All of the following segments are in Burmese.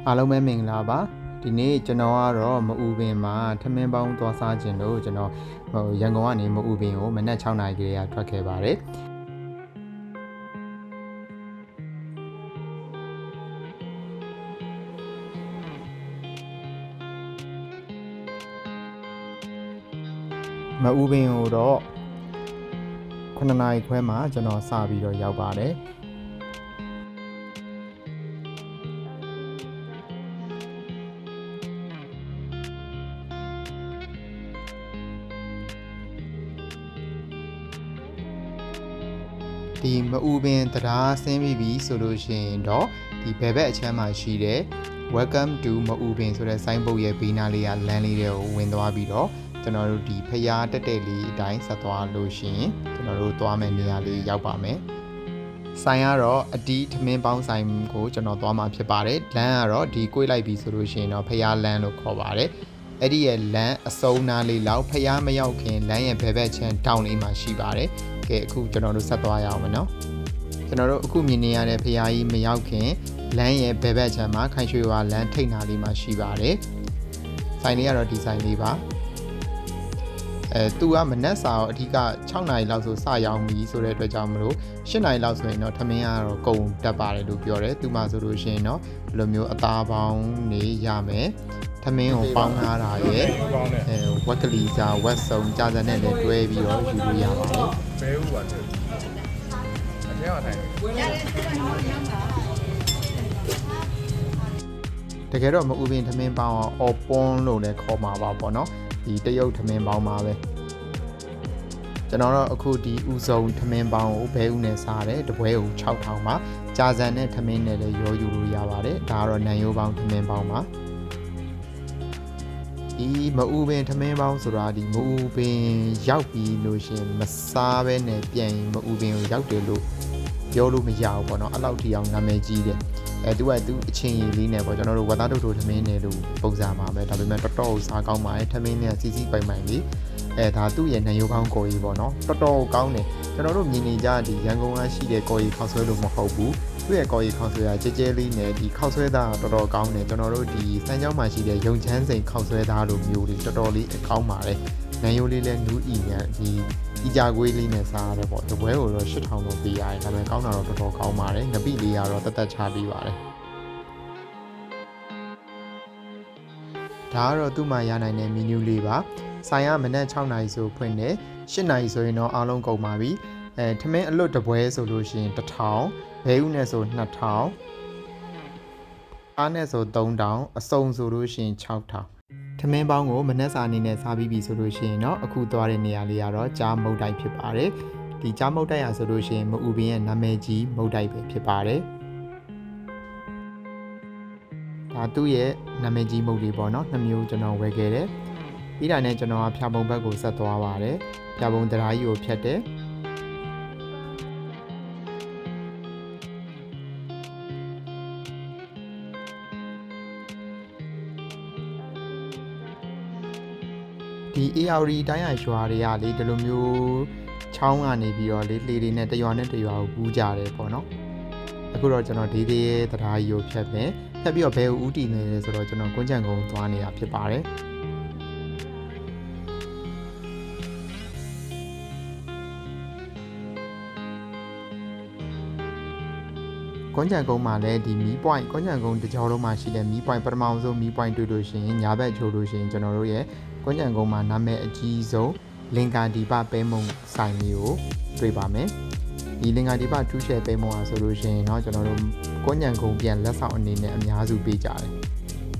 အားလုံးပဲမင်္ဂလာပါဒီနေ့ကျွန်တော်ကတော့မအူပင်မှာထမင်းပေါင်းသွားစားခြင်းလို့ကျွန်တော်ရန်ကုန်ကနေမအူပင်ကိုမနက်6နာရီကလေးကထွက်ခဲ့ပါတယ်မအူပင်ကိုတော့9နာရီခွဲမှာကျွန်တော်စပြီးတော့ရောက်ပါတယ်ဒီမအူပင်တရားဆင်းပြီးပြီဆိုလို့ရှိရင်တော့ဒီဘယ်ဘက်အချမ်းမှာရှိတဲ့ Welcome to မအူပင်ဆိုတဲ့ဆိုင်းဘုတ်ရဲ့ဘေးနားလေးကလမ်းလေးတွေကိုဝင်သွားပြီးတော့ကျွန်တော်တို့ဒီဖျားတက်တက်လေးအတိုင်းဆက်သွားလို့ရှိရင်ကျွန်တော်တို့သွားမယ့်နေရာလေးရောက်ပါမယ်ဆိုင်ကတော့အတီးထမင်းပေါင်းဆိုင်ကိုကျွန်တော်သွားမှာဖြစ်ပါတယ်လမ်းကတော့ဒီကိုွေးလိုက်ပြီဆိုလို့ရှိရင်တော့ဖျားလမ်းလို့ခေါ်ပါတယ်အဲ့ဒီရဲ့လမ်းအစုံနားလေးလောက်ဖျားမရောက်ခင်လမ်းရဲ့ဘယ်ဘက်ချမ်းတောင်လေးမှာရှိပါတယ်ကဲအခုကျွန်တော်တို့ဆက်သွားရအောင်မနော်ကျွန်တော်တို့အခုမြင်နေရတဲ့ဖျားကြီးမရောက်ခင်လမ်းရဲ့ဘယ်ဘက်ချမ်းမှာခိုင်ရွှေဝါလမ်းထိပ်နာလေးမှာရှိပါတယ်ဆိုင်လေးကတော့ဒီဆိုင်လေးပါသူကမနက်စာတော့အဓိက6နာရီလောက်ဆိုစရောက်ပြီဆိုတဲ့အတွက်ကြောင့်မလို့7နာရီလောက်ဆိုရင်တော့ထမင်းကတော့ကုန်တက်ပါတယ်လို့ပြောတယ်သူမှဆိုလို့ရှိရင်တော့ဒီလိုမျိုးအသားပေါင်းနေရမယ်ထမင်းကိုပေါင်းထားတာရဲ့ဝက်ကလီစာဝက်စုံကြာစံနဲ့လည်းတွဲပြီးတော့ယူလို့ရပါတယ်ဘဲဥပါချက်အထဲမှာထိုင်တကယ်တော့မအူပင်ထမင်းပေါင်းအော်ပွန်းလို့လည်းခေါ်မှာပါပေါ့နော်ဒီတရုတ်ထမင်းပေါင်းပါပဲကျွန်တော်တော့အခုဒီဥစုံထမင်းပေါင်းကိုဘဲဥနဲ့စားတယ်တပွဲကို6000ပါကြာစံနဲ့ထမင်းနဲ့လည်းရောယူလို့ရပါတယ်ဒါကတော့နန်ရိုးပေါင်းထမင်းပေါင်းပါဒီမအူပင်ထမင်းပေါင်းဆိုတာဒီမအူပင်ရောက်ပြီးလို့ရှင်မစားဘဲနဲ့ပြန်ရင်မအူပင်ကိုရောက်တယ်လို့ပြောလို့မရဘူးပေါ့နော်အဲ့လောက်ထိအောင်နာမည်ကြီးတယ်သူကသူအချင်းကြီးလေးနဲ့ပေါ့ကျွန်တော်တို့ဝါသားတို့ထမင်းနဲ့လို့ပုံစံပါပဲဒါပေမဲ့တော်တော်စားကောင်းပါတယ်ထမင်းနဲ့စီစီပိုင်ပိုင်လေးဒါသူ့ရဲ့နံရိုးကောင်းကိုကြီးပေါ့နော်တော်တော်ကောင်းတယ်ကျွန်တော်တို့မြင်နေကြဒီရန်ကုန်ကရှိတဲ့ကိုကြီးခောက်ဆွဲလို့မဟုတ်ဘူးသူ့ရဲ့ကိုကြီးခောက်ဆွဲကကြဲကြဲလေးနဲ့ဒီခောက်ဆွဲသားတော်တော်ကောင်းတယ်ကျွန်တော်တို့ဒီစမ်းကြောင်းမှာရှိတဲ့ရုံချမ်းစိန်ခောက်ဆွဲသားလိုမျိုးတွေတော်တော်လေးအကောင်းပါတယ်နံရိုးလေးလည်းနူးဤမြန်ဒီဤကြကွေးလေးနဲ့စားရတယ်ပေါ့တပွဲကိုတော့8000တော့ပေးရတယ်ဒါပေမဲ့ကောင်းတာတော့တော်တော်ကောင်းပါတယ်ငပိလေးကတော့တက်တက်ချပေးပါတယ်ဒါကတော့သူ့မှာရနိုင်တဲ့မီနူးလေးပါဆိုင်ကမနက်6နာရီဆိုဖွင့်တယ်8နာရီဆိုရင်တော့အားလုံးကုန်ပါပြီထမင်းအလွတ်တပွဲဆိုလို့ရှိရင်1000ဘဲဥနဲ့ဆို2000အားနဲ့ဆို3000အစုံဆိုလို့ရှိရင်6000ထမင်းပေါင်းကိုမနက်စာအနေနဲ့စားပြီးပြီဆိုလို့ရှိရင်တော့အခုသွားတဲ့နေရာလေးကတော့ကြားမုတ်တိုက်ဖြစ်ပါတယ်ဒီကြားမုတ်တိုက်ရဆိုလို့ရှိရင်မအူပင်ရဲ့နာမည်ကြီးမုတ်တိုက်ပဲဖြစ်ပါတယ်ဒါသူ့ရဲ့နာမည်ကြီးမုတ်လေးပေါ့နော်2မျိုးကျွန်တော်ဝယ်ခဲ့တယ်ပြီးတာနဲ့ကျွန်တော်ကဖြာပုံဘက်ကိုဆက်သွားပါတယ်ဖြာပုံတရားကြီးကိုဖြတ်တယ်ဒီ AR တိုင်းရရွာတွေကလေဒီလိုမျိုးချောင်းကနေပြီးတော့လေလေတွေနဲ့တရွာနဲ့တရွာကိုကူးကြတယ်ပေါ့နော်အခုတော့ကျွန်တော်ဒေးသေးရဲ့တရားကြီးကိုဖြတ်ပြီးတော့ဘယ်ဦးတည်နေလဲဆိုတော့ကျွန်တော်ကွန်းချံကုန်းသွားနေတာဖြစ်ပါတယ်ကွန်းချံကုန်းမှာလည်းဒီမီးပွိုင်းကွန်းချံကုန်းတကြောလုံးမှာရှိတဲ့မီးပွိုင်းပထမဆုံးမီးပွိုင်းတွေ့လို့ရှိရင်ညာဘက်ချိုးလို့ရှိရင်ကျွန်တော်တို့ရဲ့ကွန်းချံကုန်းမှာနာမည်အကြီးဆုံးလင်္ကာဒီပပဲမုံဆိုင်လေးကိုတွေ့ပါမယ်ဒီလင်္ကာဒီပထူးရှယ်ပဲမုံအားဆိုလို့ရှိရင်เนาะကျွန်တော်တို့ကွန်းချံကုန်းပြန်လက်ဆောင်အနေနဲ့အများစုပေးကြတယ်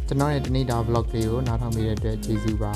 ကျွန်တော်ရဲ့ဒီနေ့တာ vlog လေးကိုနားထောင်ပေးတဲ့အတွက်ကျေးဇူးပါ